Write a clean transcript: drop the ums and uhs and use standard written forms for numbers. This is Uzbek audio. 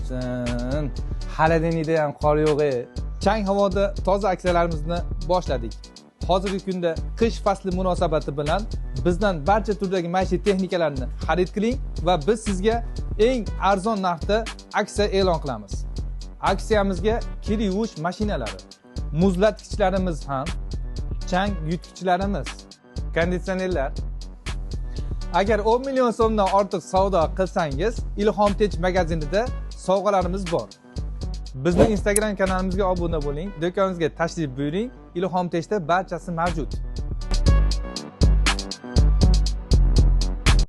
bo'lsin. Halidenida ham qor yo'q. Chang havoda toza aksiyalarimizni boshladik. Hozirgi kunda qish fasli munosabati bilan bizdan barcha turdagi maishiy texnikalarni xarid qiling va biz sizga eng arzon narxda aksiya e'lon qilamiz. Aksiyamizga kir yuvish mashinalari, muzlatgichlarimiz ham, chang yutgichlarimiz, konditsionerlar. Agar 10 million so'mdan ortiq savdo qilsangiz, Ilhom Tech magazinida sovg'alarimiz bor. Bizning Instagram kanalimizga obuna bo'ling, do'konimizga tashrif buyuring. Ilhom Techda barchasi mavjud.